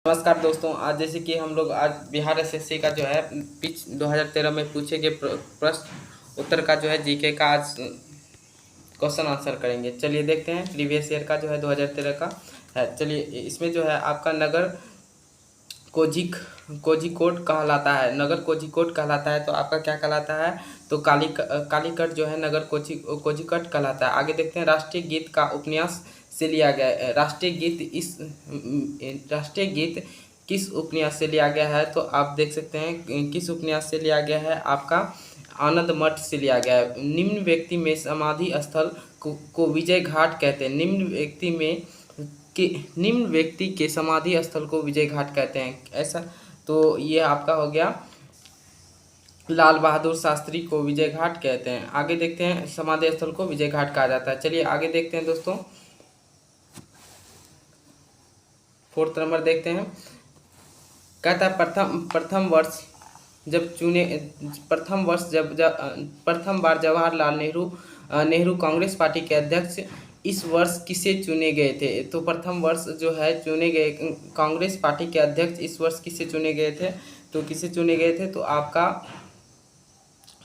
नमस्कार दोस्तों। आज जैसे कि हम लोग आज बिहार एसएससी का जो है 2013 में पूछे गए प्रश्न उत्तर का जो है जीके का आज क्वेश्चन आंसर करेंगे। चलिए देखते हैं प्रीवियस ईयर का जो है 2013 का है। चलिए इसमें जो है आपका नगर कोझिकोड कहलाता है। नगर कोझिकोड कहलाता है तो आपका क्या कहलाता है, तो कालीकट जो है नगर कोझिकोड कहलाता है। आगे देखते हैं राष्ट्रीय गीत का उपन्यास से लिया गया है। राष्ट्रीय गीत किस उपन्यास से लिया गया है, तो आप देख सकते हैं किस उपन्यास से लिया गया है, आपका आनंद मठ से लिया गया है। निम्न व्यक्ति में समाधि स्थल को विजय घाट कहते हैं। निम्न व्यक्ति के समाधि स्थल को विजय घाट कहते हैं। ऐसा तो ये आपका हो गया लाल बहादुर शास्त्री को विजय घाट कहते हैं। आगे देखते हैं समाधि स्थल को विजय घाट कहा जाता है। चलिए आगे देखते हैं दोस्तों, 4th नंबर देखते हैं। कहता है प्रथम वर्ष प्रथम बार जवाहरलाल नेहरू कांग्रेस पार्टी के अध्यक्ष इस वर्ष किसे चुने गए थे। तो प्रथम वर्ष जो है चुने गए कांग्रेस पार्टी के अध्यक्ष इस वर्ष किसे चुने गए थे, तो किसे चुने गए थे, तो आपका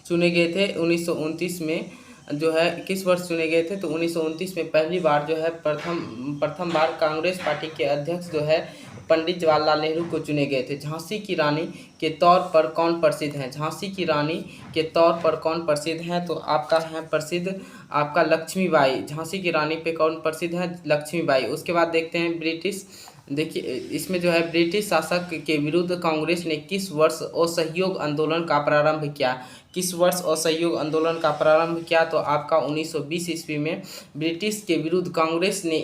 चुने गए थे 1929 में। जो है किस वर्ष चुने गए थे, तो 1929 में पहली बार जो है प्रथम बार कांग्रेस पार्टी के अध्यक्ष जो है पंडित जवाहरलाल नेहरू को चुने गए थे। झांसी की रानी के तौर पर कौन प्रसिद्ध हैं, झांसी की रानी के तौर पर कौन प्रसिद्ध हैं, तो आपका है प्रसिद्ध आपका लक्ष्मीबाई। झांसी की रानी पे कौन प्रसिद्ध है, लक्ष्मीबाई। उसके बाद देखते हैं ब्रिटिश, देखिए इसमें जो है ब्रिटिश शासक के विरुद्ध कांग्रेस ने किस वर्ष असहयोग आंदोलन का प्रारंभ किया। किस वर्ष असहयोग आंदोलन का प्रारंभ किया, तो आपका 1920 ईस्वी में ब्रिटिश के विरुद्ध कांग्रेस ने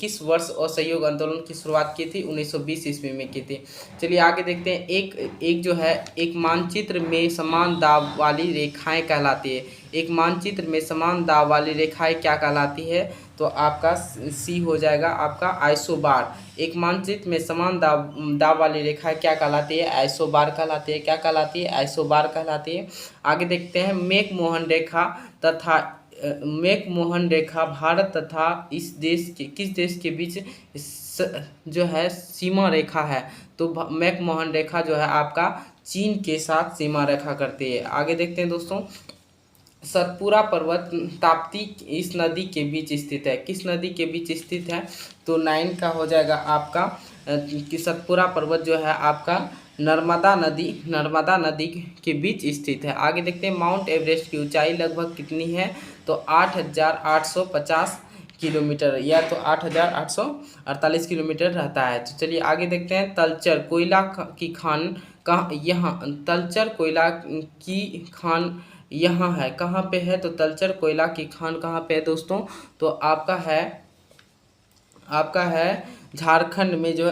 किस वर्ष असहयोग आंदोलन की शुरुआत की थी, 1920 ईस्वी में की थी। चलिए आगे देखते हैं। एक जो है एक मानचित्र में समान दाब वाली रेखाएं कहलाती है। एक मानचित्र में समान दाब वाली रेखाएं क्या कहलाती है, तो आपका सी हो जाएगा आपका आइसोबार। एक मानचित्र में समान दाब वाली रेखा क्या कहलाती है, आइसोबार कहलाती है। क्या कहलाती है, आइसोबार कहलाती है। आगे देखते हैं मेक मोहन रेखा भारत तथा किस देश के बीच जो है सीमा रेखा है, तो मेक मोहन रेखा जो है आपका चीन के साथ सीमा रेखा करती है। आगे देखते हैं दोस्तों, सतपुरा पर्वत ताप्ती इस नदी के बीच स्थित है। किस नदी के बीच स्थित है, तो 9 का हो जाएगा आपका कि सतपुरा पर्वत जो है आपका नर्मदा नदी के बीच स्थित है। आगे देखते हैं माउंट एवरेस्ट की ऊंचाई लगभग कितनी है, तो 8,850 किलोमीटर या तो 8,848 किलोमीटर रहता है। तो चलिए आगे देखते हैं तलचर कोयला की खान तलचर कोयला की खान यहाँ है, कहाँ पे है, तो तलचर कोयला की खान कहाँ पे है दोस्तों, तो आपका है झारखंड में जो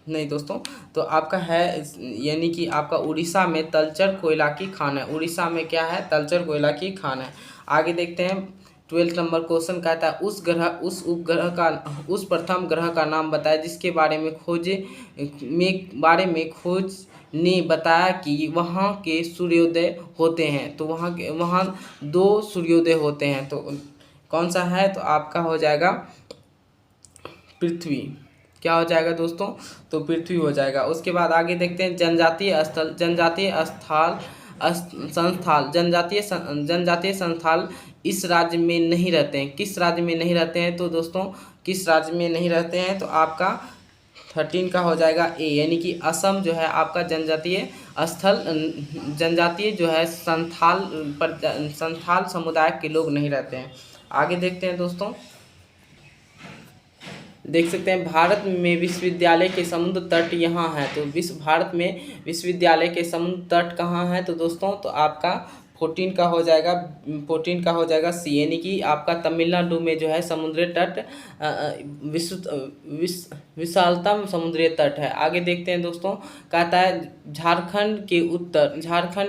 नहीं दोस्तों, तो आपका है यानी कि आपका उड़ीसा में तलचर कोयला की खान है। उड़ीसा में क्या है, तलचर कोयला की खान है। आगे देखते हैं 12th नंबर क्वेश्चन कहता है उस प्रथम ग्रह का नाम बताया जिसके बारे में खोज ने बताया कि वहाँ के सूर्योदय होते हैं। तो वहाँ 2 सूर्योदय होते हैं, तो कौन सा है, तो आपका हो जाएगा पृथ्वी। क्या हो जाएगा दोस्तों, तो पृथ्वी हो जाएगा। उसके बाद आगे देखते हैं जनजातीय संस्थान इस राज्य में नहीं रहते हैं। किस राज्य में नहीं रहते हैं, तो दोस्तों किस राज्य में नहीं रहते हैं, तो आपका 13 का हो जाएगा ए, यानी कि असम जो है आपका जनजातीय जो है संथाल समुदाय के लोग नहीं रहते हैं। आगे देखते हैं दोस्तों, देख सकते हैं भारत में विश्वविद्यालय के समुद्र तट यहाँ है, तो भारत में विश्वविद्यालय के समुद्र तट कहाँ है, तो दोस्तों तो आपका 14 का हो जाएगा सी, यानी कि आपका तमिलनाडु में जो है समुद्री तट विशालतम समुद्री तट है। आगे देखते हैं दोस्तों, कहता है झारखंड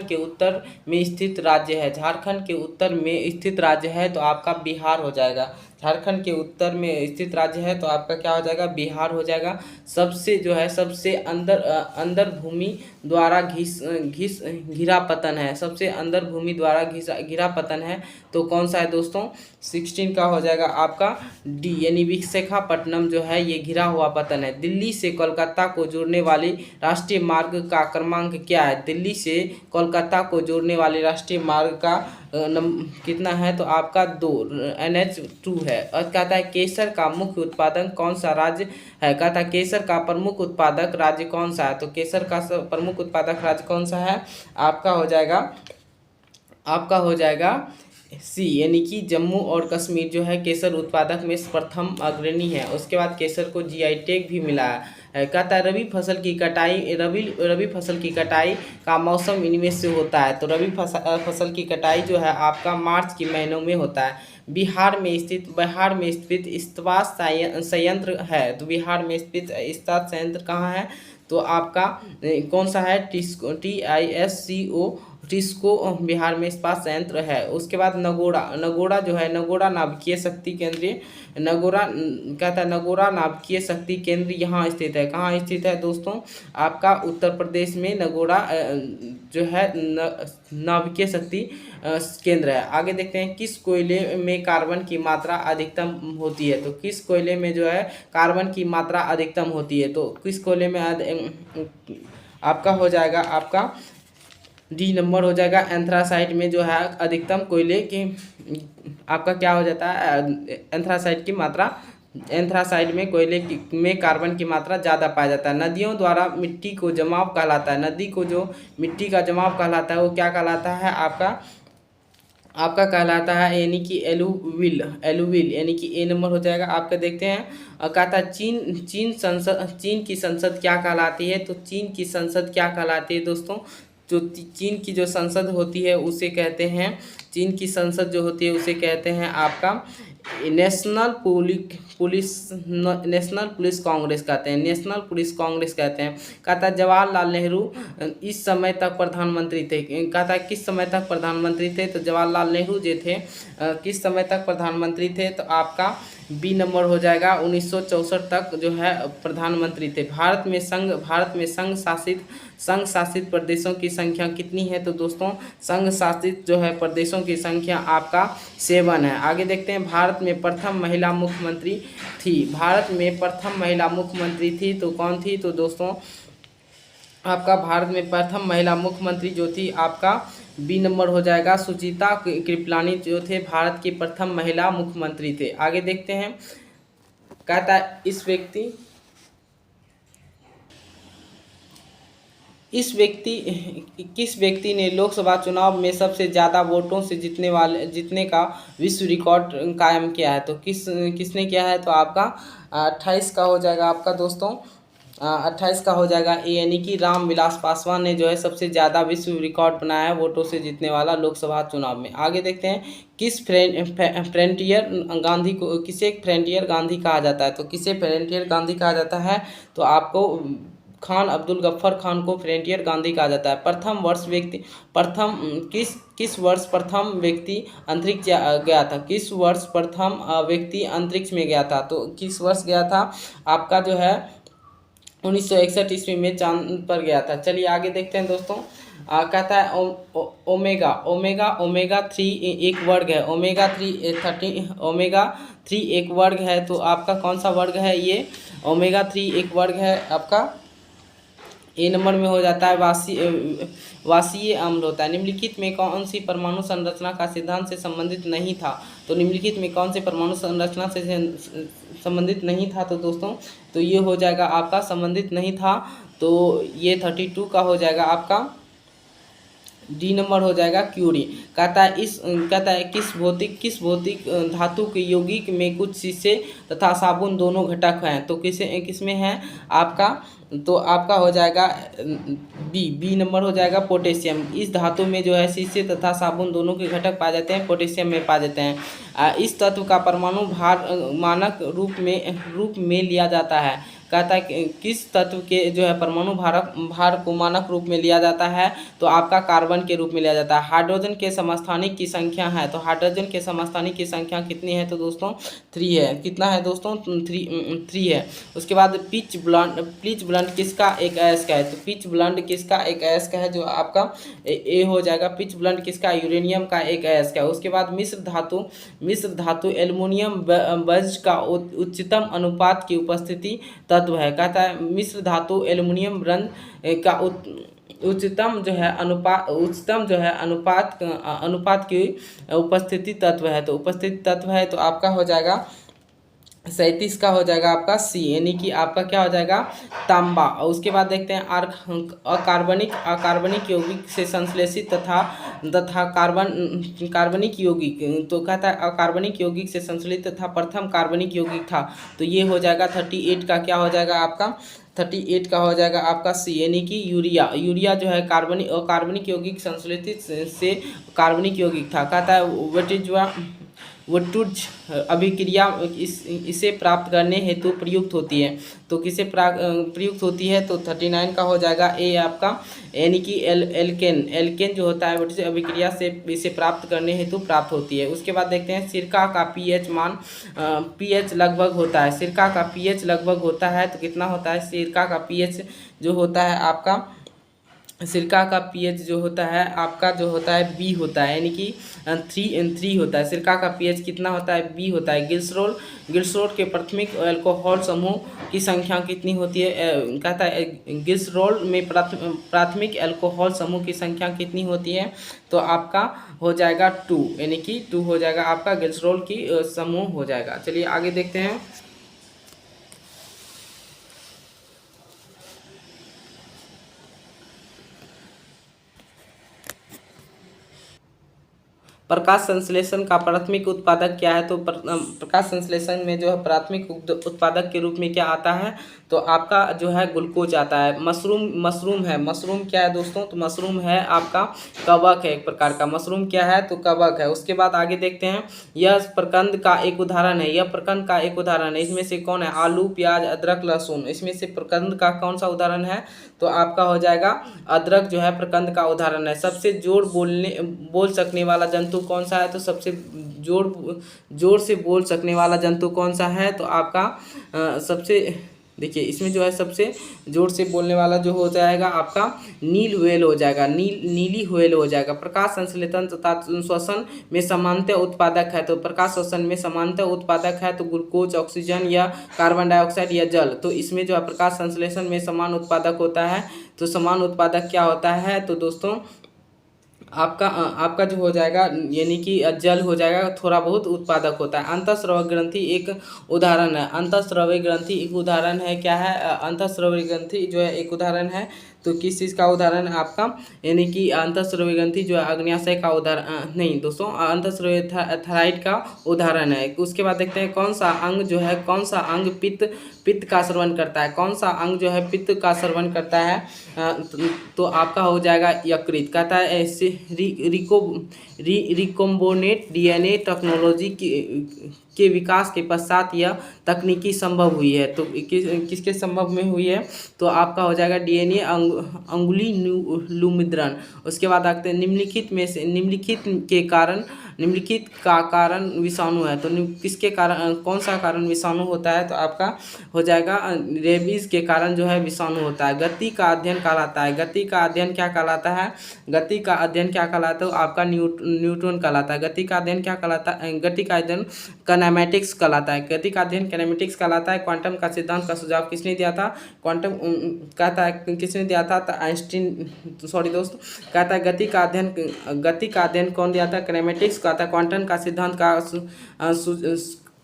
के उत्तर में स्थित राज्य है। झारखंड के उत्तर में स्थित राज्य है, तो आपका बिहार हो जाएगा। झारखंड के उत्तर में स्थित राज्य है, तो आपका क्या हो जाएगा, बिहार हो जाएगा। सबसे जो है सबसे अंदर भूमि द्वारा घिस घिरा पतन है, सबसे अंदर भूमि द्वारा घिरा पतन है, तो कौन सा है दोस्तों, 16 का हो जाएगा आपका डी, यानी विशाखापट्टनम जो है ये घिरा हुआ पतन है। दिल्ली से कोलकाता को जोड़ने वाली राष्ट्रीय मार्ग का क्रमांक क्या है, दिल्ली से कोलकाता को जोड़ने वाले राष्ट्रीय मार्ग का कितना है, तो आपका 2 NH2 है। और कहता है केसर का मुख्य उत्पादक कौन सा राज्य है, कहता है केसर का प्रमुख उत्पादक राज्य कौन सा है, तो केसर का प्रमुख उत्पादक राज्य कौन सा है, आपका हो जाएगा सी, यानी कि जम्मू और कश्मीर जो है केसर उत्पादक में प्रथम अग्रणी है। उसके बाद केसर को GI टैग भी मिला है। कहता है रबी फसल की कटाई का मौसम इनमें से होता है, तो रबी फसल की कटाई जो है आपका मार्च के महीनों में होता है। बिहार में स्थित इस्पात संयंत्र है, तो बिहार में स्थित इस्पात संयंत्र कहाँ है, तो आपका कौन सा है, टिस्को बिहार में इस्पात संयंत्र है। उसके बाद नगोड़ा जो है, नगोड़ा नाभिकीय शक्ति केंद्र, कहता है नगोड़ा नाभिकीय शक्ति केंद्र यहाँ स्थित है, कहाँ स्थित है दोस्तों, आपका उत्तर प्रदेश में नगोड़ा जो है नाभिकीय शक्ति केंद्र है। आगे देखते हैं किस कोयले में कार्बन की मात्रा अधिकतम होती है, तो किस कोयले में जो है कार्बन की मात्रा अधिकतम होती है, तो किस कोयले में आपका हो जाएगा, आपका डी नंबर हो जाएगा, एंथ्रासाइट में जो है अधिकतम कोयले की आपका क्या हो जाता है, एंथ्रासाइट की मात्रा, एंथ्रासाइट में कोयले में कार्बन की मात्रा ज़्यादा पाया जाता है। नदियों द्वारा मिट्टी को जमाव कहलाता है, नदी को जो मिट्टी का जमाव कहलाता है वो क्या कहलाता है, आपका कहलाता है यानी कि एलुविल, यानी कि ए नंबर हो जाएगा आपका। देखते हैं कहता है चीन की संसद क्या कहलाती है, तो चीन की संसद क्या कहलाती है दोस्तों, जो चीन की जो संसद होती है उसे कहते हैं, चीन की संसद जो होती है उसे कहते हैं आपका नेशनल पुलिस कांग्रेस कहते हैं, नेशनल पुलिस कांग्रेस कहते हैं। कहता है जवाहरलाल नेहरू इस समय तक प्रधानमंत्री थे, कहता है किस समय तक प्रधानमंत्री थे, तो जवाहरलाल नेहरू जो थे किस समय तक प्रधानमंत्री थे, तो आपका बी नंबर हो जाएगा 1964 तक जो है प्रधानमंत्री थे। भारत में संघ शासित प्रदेशों की संख्या कितनी है, तो दोस्तों संघ शासित जो है प्रदेशों की संख्या आपका 7 है। आगे देखते हैं भारत में प्रथम महिला मुख्यमंत्री थी, तो कौन थी, तो दोस्तों आपका भारत में प्रथम महिला मुख्यमंत्री जो थी आपका बी नंबर हो जाएगा, सुचिता कृपलानी जो थे भारत की प्रथम महिला मुख्यमंत्री थे। आगे देखते हैं कहता है किस व्यक्ति ने लोकसभा चुनाव में सबसे ज़्यादा वोटों से जीतने का विश्व रिकॉर्ड कायम किया है, तो किसने किया है, तो आपका 28 का हो जाएगा आपका दोस्तों, 28 का हो जाएगा ए, यानी कि रामविलास पासवान ने जो है सबसे ज़्यादा विश्व रिकॉर्ड बनाया है वोटों से जीतने वाला लोकसभा चुनाव में। आगे देखते हैं किसे फ्रंटियर गांधी कहा जाता है, तो किसे फ्रंटियर गांधी कहा जाता है, तो आपको खान अब्दुल गफ्फार खान को फ्रंटियर गांधी कहा जाता है। किस वर्ष प्रथम व्यक्ति अंतरिक्ष गया था, किस वर्ष प्रथम व्यक्ति अंतरिक्ष में गया था, तो किस वर्ष गया था, आपका जो है 1961 ईस्वी में चांद पर गया था। चलिए आगे देखते हैं दोस्तों, कहता है ओमेगा 3 एक वर्ग है, ओमेगा 3 एक वर्ग है, तो आपका कौन सा वर्ग है, ये ओमेगा 3 एक वर्ग है, आपका ए नंबर में हो जाता है वासीय अम्ल होता है। निम्नलिखित में कौन सी परमाणु संरचना का सिद्धांत से संबंधित नहीं था, तो निम्नलिखित में कौन से परमाणु संरचना से संबंधित नहीं था, तो दोस्तों तो ये हो जाएगा आपका संबंधित नहीं था, तो ये 32 का हो जाएगा आपका डी नंबर हो जाएगा क्यूरी। कहता है किस भौतिक धातु के यौगिक में कुछ शीशे तथा साबुन दोनों घटक हैं, तो किसमें है आपका, तो आपका हो जाएगा बी नंबर हो जाएगा पोटेशियम। इस धातु में जो है शीशे तथा साबुन दोनों के घटक पाए जाते हैं, पोटेशियम में पाए जाते हैं। इस तत्व का परमाणु भार मानक रूप में लिया जाता है। कहता है किस तत्व के जो है परमाणु भार को मानक रूप में लिया जाता है, तो आपका कार्बन के रूप में लिया जाता है। हाइड्रोजन के समस्थानिक की संख्या है, तो हाइड्रोजन के समस्थानिक की संख्या कितनी है, तो दोस्तों 3 है। कितना है दोस्तों, 3 है। उसके बाद पिच ब्लंट किसका एक अयस्क है, तो पिच ब्लंट किसका एक अयस्क है, जो आपका ए हो जाएगा। पिच ब्लंट किसका, यूरेनियम का एक अयस्क है। उसके बाद मिश्र धातु एल्युमिनियम वज्र का उच्चतम अनुपात की उपस्थिति तत्व है। कहता है मिश्र धातु एल्युमिनियम वज्र का उच्चतम जो है अनुपात की उपस्थिति तत्व है। तो उपस्थिति तत्व है, तो आपका हो जाएगा 37 का हो जाएगा आपका सी, यानी कि आपका क्या हो जाएगा, तांबा। और उसके बाद देखते हैं अकार्बनिक यौगिक से संश्लेषित तथा कार्बनिक यौगिक, तो कहता है अकार्बनिक यौगिक से संश्लेषित तथा प्रथम कार्बनिक यौगिक था, तो ये हो जाएगा 38 का क्या हो जाएगा आपका, 38 का हो जाएगा आपका सी, यानी कि यूरिया जो है कार्बनिक यौगिक संश्लेषित से कार्बनिक यौगिक था। कहता है वुडटूज अभिक्रिया इसे प्राप्त करने हेतु प्रयुक्त होती है, तो किसे प्रयुक्त होती है, तो 39 का हो जाएगा ए आपका, यानी कि एल्केन जो होता है वुडटूज अभिक्रिया से इसे प्राप्त करने हेतु प्राप्त होती है। उसके बाद देखते हैं सिरका का पीएच मान, पीएच लगभग होता है, सिरका का पीएच लगभग होता है, तो कितना होता है, सिरका का पीएच जो होता है आपका, सिरका का पीएच जो होता है आपका जो होता है बी होता है, यानी कि 3 होता है। सिरका का पीएच कितना होता है, बी होता है। ग्लिसरॉल के प्राथमिक अल्कोहल समूह की संख्या कितनी होती है, कहता है ग्लिसरॉल में प्राथमिक अल्कोहल समूह की संख्या कितनी होती है, तो आपका हो जाएगा 2, यानी कि 2 हो जाएगा आपका ग्लिसरॉल की समूह हो जाएगा। चलिए आगे देखते हैं। प्रकाश संश्लेषण का प्राथमिक उत्पादक क्या है, तो प्रकाश संश्लेषण में जो है प्राथमिक उत्पादक के रूप में क्या आता है, तो आपका जो है ग्लूकोज आता है। मशरूम है, मशरूम क्या है दोस्तों, तो मशरूम है आपका कवक है, एक प्रकार का मशरूम क्या है, तो कवक है। उसके बाद आगे देखते हैं, यह प्रकंद का एक उदाहरण है, यह प्रकंद का एक उदाहरण है, इसमें से कौन है, आलू प्याज अदरक लहसुन, इसमें से प्रकंद का कौन सा उदाहरण है, तो आपका हो जाएगा अदरक जो है प्रकंद का उदाहरण है। सबसे बोल सकने वाला जंतु कौन सा है, तो सबसे जोर से बोल सकने वाला जंतु कौन सा है, तो आपका सबसे देखिए इसमें जो है सबसे जोर से बोलने वाला जो हो जाएगा आपका नील व्हेल हो जाएगा, नीली व्हेल हो जाएगा। प्रकाश संश्लेषण तथा श्वसन में समानतः उत्पादक है, तो प्रकाश श्वसन में समानतः उत्पादक है, तो ग्लूकोज ऑक्सीजन या कार्बन डाइऑक्साइड या जल, तो इसमें जो है प्रकाश संश्लेषण में समान उत्पादक होता है, तो समान उत्पादक क्या होता है, तो दोस्तों आपका जो हो जाएगा यानी कि जल हो जाएगा, थोड़ा बहुत उत्पादक होता है। अंतःस्रावी ग्रंथि एक उदाहरण है, अंतःस्रावी ग्रंथि एक उदाहरण है, क्या है, अंतःस्रावी ग्रंथि जो है एक उदाहरण है, तो किस चीज़ का उदाहरण है आपका, यानी कि अंतःस्रावी ग्रंथि जो है अग्न्याशय का उदाहरण नहीं दोस्तों, अंतःस्रावी थायराइड का उदाहरण है। उसके बाद देखते हैं कौन सा अंग जो है, कौन सा अंग पित्त का श्रवण करता है, कौन सा अंग जो है पित्त का श्रवण करता है, तो आपका हो जाएगा यकृत। कहता है ऐसे रिकोम्बिनेंट डीएनए टेक्नोलॉजी के विकास के पश्चात यह तकनीकी संभव हुई है, तो किसके संभव में हुई है, तो आपका हो जाएगा डीएनए अंगुली लुमुद्रण। उसके बाद आते हैं निम्नलिखित का कारण विषाणु है, तो किसके कारण, कौन सा कारण विषाणु होता है, तो आपका हो जाएगा रेबीज के कारण जो है विषाणु होता है। गति का अध्ययन कहलाता है, गति का अध्ययन क्या कहलाता है, गति का अध्ययन क्या कहलाता है, आपका न्यूटन कहलाता है। गति का अध्ययन क्या कहलाता है, गति का अध्ययन काइनेमेटिक्स कहलाता है, गति का अध्ययन काइनेमेटिक्स कहलाता है। क्वांटम का सिद्धांत का सुझाव किसने दिया था, क्वांटम कहता है किसने दिया था, तो आइंस्टीन, सॉरी दोस्त, कहता है गति का अध्ययन कौन दिया था, काइनेमेटिक्स कहता है। क्वांटम का सिद्धांत का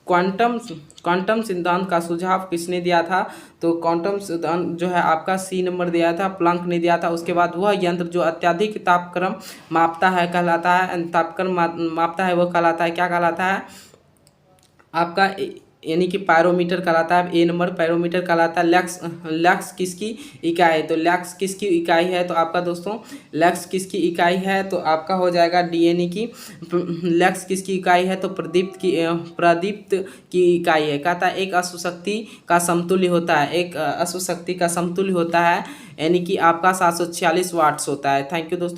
क्वांटम सिद्धांत का सुझाव किसने दिया था, तो क्वांटम सिद्धांत जो है आपका सी नंबर दिया था, प्लैंक ने दिया था। उसके बाद वह यंत्र जो अत्यधिक तापक्रम मापता है कहलाता है, तापक्रम मापता है वो कहलाता है, क्या कहलाता है आपका यानी कि पायरोमीटर कहलाता है। ए नंबर पायरोमीटर कहलाता है। लैक्स लैक्स किसकी इकाई है? तो लैक्स किसकी इकाई है? तो आपका दोस्तों लैक्स किसकी इकाई है? तो आपका हो जाएगा डी, यानी कि लैक्स किसकी इकाई है? तो प्रदीप्त की इकाई है। कहता है एक अशुशक्ति का समतुल्य होता है, एक अशुशक्ति का समतुल्य होता है, यानी कि आपका 746 वाट्स होता है। थैंक यू दोस्तों।